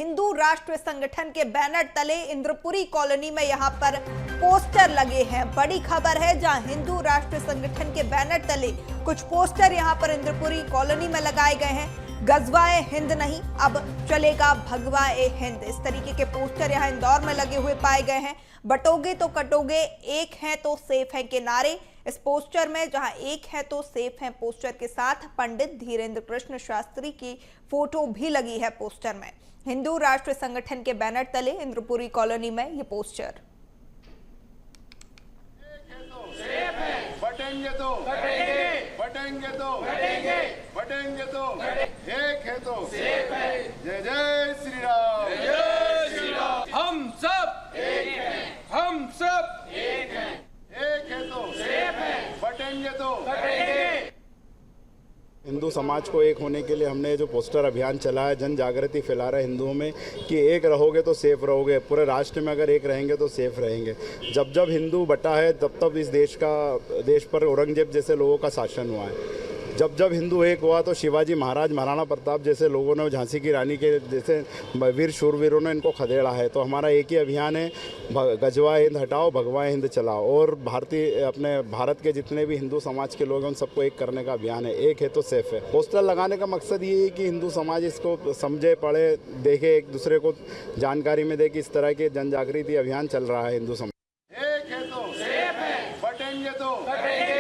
हिंदू राष्ट्र संगठन के बैनर तले इंद्रपुरी कॉलोनी में यहां पर पोस्टर लगे हैं। बड़ी खबर है, जहां हिंदू राष्ट्र संगठन के बैनर तले कुछ पोस्टर यहां पर इंद्रपुरी कॉलोनी में लगाए गए हैं। गजवाए हिंद नहीं, अब चलेगा भगवाए हिंद, इस तरीके के पोस्टर यहां इंदौर में लगे हुए पाए गए हैं। बटोगे तो कटोगे, एक है तो सेफ है के नारे इस पोस्टर में, जहां एक है तो सेफ है पोस्टर के साथ पंडित धीरेन्द्र कृष्ण शास्त्री की फोटो भी लगी है पोस्टर में। हिंदू राष्ट्र संगठन के बैनर तले इंद्रपुरी कॉलोनी में ये पोस्टर। बटेंगे तो कटेंगे, बटेंगे तो कटेंगे, बटेंगे तो एक है तो सेफ है। जय जय श्री राम, जय श्री राम। हम सब एक हैं, हम सब एक हैं, एक है तो सेफ है, बटेंगे तो कटेंगे। हिंदू समाज को एक होने के लिए हमने जो पोस्टर अभियान चलाया, जन जागृति फैला रहा है हिंदुओं में कि एक रहोगे तो सेफ रहोगे। पूरे राष्ट्र में अगर एक रहेंगे तो सेफ रहेंगे। जब जब हिंदू बटा है तब तब इस देश पर औरंगजेब जैसे लोगों का शासन हुआ है। जब जब हिंदू एक हुआ तो शिवाजी महाराज, महाराणा प्रताप जैसे लोगों ने, झांसी की रानी के जैसे वीर शूरवीरों ने इनको खदेड़ा है। तो हमारा एक ही अभियान है, गजवाए हिंद हटाओ, भगवाए हिंद चलाओ। और अपने भारत के जितने भी हिंदू समाज के लोग हैं उन सबको एक करने का अभियान है। एक है तो सेफ है। पोस्टर लगाने का मकसद ये है कि हिंदू समाज इसको समझे, पढ़े, देखे, एक दूसरे को जानकारी में दे कि इस तरह के जन जागृति अभियान चल रहा है हिंदू समाज। एक है तो सेफ है, बटेंगे तो कटेंगे।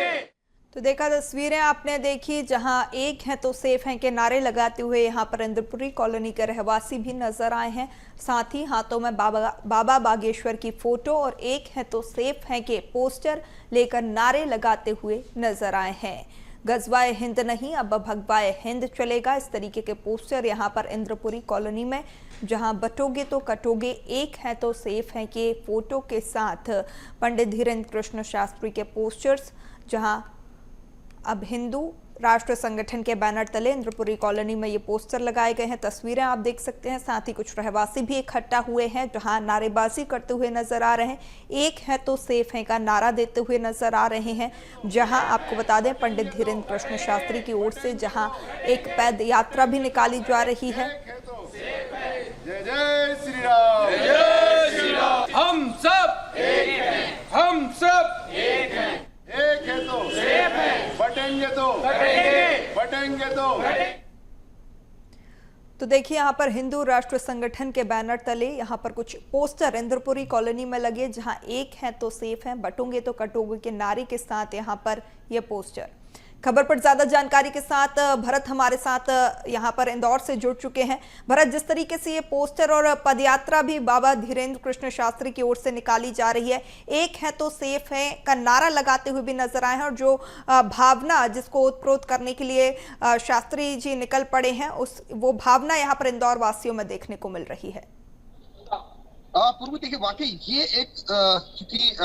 तो देखा तस्वीरें आपने देखी, जहां एक है तो सेफ है के नारे लगाते हुए यहां पर इंद्रपुरी कॉलोनी के रहवासी भी नजर आए हैं। साथ ही हाथों में बाबा बागेश्वर की फोटो और एक है तो सेफ है के पोस्टर लेकर नारे लगाते हुए नजर आए हैं। गजवाए हिंद नहीं, अब भगवाए हिंद चलेगा, इस तरीके के पोस्टर यहां पर इंद्रपुरी कॉलोनी में, जहां बटोगे तो कटोगे, एक है तो सेफ है के फोटो के साथ पंडित धीरेन्द्र कृष्ण शास्त्री के पोस्टर्स, जहां अब हिंदू राष्ट्र संगठन के बैनर तले इंद्रपुरी कॉलोनी में ये पोस्टर लगाए गए हैं। तस्वीरें आप देख सकते हैं। साथ ही कुछ रहवासी भी इकट्ठा हुए हैं, जहां नारेबाजी करते हुए नजर आ रहे हैं। एक है तो सेफ है का नारा देते हुए नजर आ रहे हैं। जहां आपको बता दें, पंडित धीरेन्द्र कृष्ण शास्त्री की ओर से जहां एक पैद यात्रा भी निकाली जा रही है। जय जय श्री राम, जय श्री राम। हम सब एक हैं, हम सब एक हैं, एक है तो सेफ है, बटेंगे तो कटेंगे, बटेंगे तो देखिए, यहाँ पर हिंदू राष्ट्र संगठन के बैनर तले यहाँ पर कुछ पोस्टर इंद्रपुरी कॉलोनी में लगे, जहाँ एक है तो सेफ है, बटोगे तो कटोगे के नारे के साथ यहाँ पर ये पोस्टर। खबर पर ज्यादा जानकारी के साथ भरत हमारे साथ यहाँ पर इंदौर से जुड़ चुके हैं। भरत, जिस तरीके से ये पोस्टर और पदयात्रा भी बाबा धीरेन्द्र कृष्ण शास्त्री की ओर से निकाली जा रही है, एक है तो सेफ है का नारा लगाते हुए भी नजर आए हैं, और जो भावना जिसको ओतप्रोत करने के लिए शास्त्री जी निकल पड़े हैं, वो भावना यहाँ पर इंदौर वासियों में देखने को मिल रही है। पूर्व देखिए, वाकई ये एक चूंकि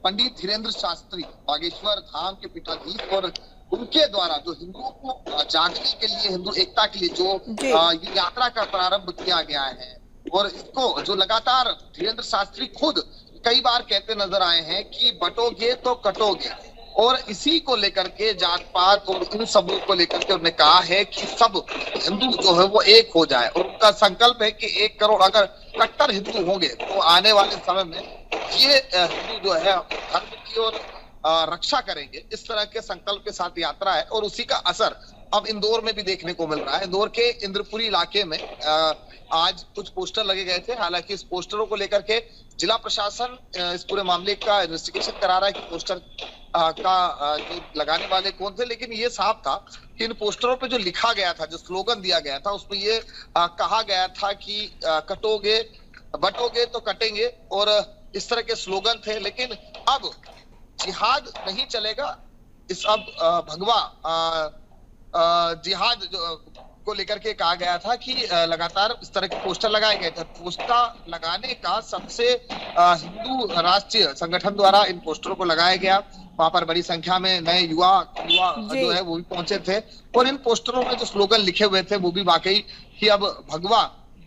पंडित धीरेन्द्र शास्त्री बागेश्वर धाम के पीठाधीश और उनके द्वारा जो हिंदुओं को जागने के लिए, हिंदू एकता के लिए जो ये यात्रा का प्रारंभ किया गया है, और इसको जो लगातार धीरेन्द्र शास्त्री खुद कई बार कहते नजर आए हैं कि बटोगे तो कटोगे, और इसी को लेकर के जात पात और इन सबों को लेकर के उन्होंने कहा है कि सब हिंदू जो है वो एक हो जाए, और उनका संकल्प है कि 1 करोड़ अगर कट्टर हिंदू होंगे तो आने वाले समय में ये हिंदू जो है धर्म की और रक्षा करेंगे। इस तरह के संकल्प के साथ यात्रा है, और उसी का असर अब इंदौर में भी देखने को मिल रहा है। इंदौर के इंद्रपुरी इलाके में आज कुछ पोस्टर लगे गए थे। हालांकि इस पोस्टरों को लेकर के जिला प्रशासन इस पूरे मामले का इन्वेस्टिगेशन करा रहा है कि पोस्टर का जो लगाने वाले कौन थे, लेकिन ये साफ था कि इन पोस्टरों पे जो लिखा गया था, जो स्लोगन दिया गया था, उसमें ये कहा गया था कि कटोगे बटोगे तो कटेंगे, और इस तरह के स्लोगन थे। लेकिन अब जिहाद नहीं चलेगा, इस अब भगवा जिहाद को लेकर के कहा गया था कि लगातार इस तरह के पोस्टर लगाए गए थे। पोस्टर लगाने का सबसे हिंदू राष्ट्रीय संगठन द्वारा इन पोस्टरों को लगाया गया। वहां पर बड़ी संख्या में नए युवा जो है वो भी पहुंचे थे, और इन पोस्टरों में जो स्लोगन लिखे हुए थे वो भी वाकई कि अब भगवा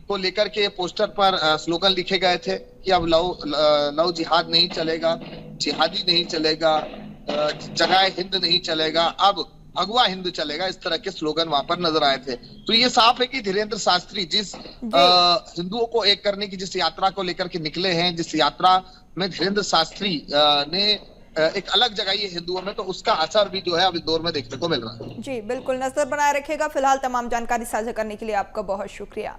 को लेकर के पोस्टर पर स्लोगन लिखे गए थे कि अब लव जिहाद नहीं चलेगा, जिहादी नहीं चलेगा, जगाए हिंद नहीं चलेगा, अब भगवा हिंद चलेगा, इस तरह के स्लोगन वहां पर नजर आए थे। तो ये साफ है कि धीरेन्द्र शास्त्री जिस हिंदुओं को एक करने की जिस यात्रा को लेकर के निकले हैं, जिस यात्रा में धीरेन्द्र शास्त्री ने एक अलग जगह ये हिंदुओं में, तो उसका असर भी जो है अब इंदौर में देखने को मिल रहा है। जी बिल्कुल, नजर बनाए रखेगा। फिलहाल तमाम जानकारी साझा करने के लिए आपका बहुत शुक्रिया।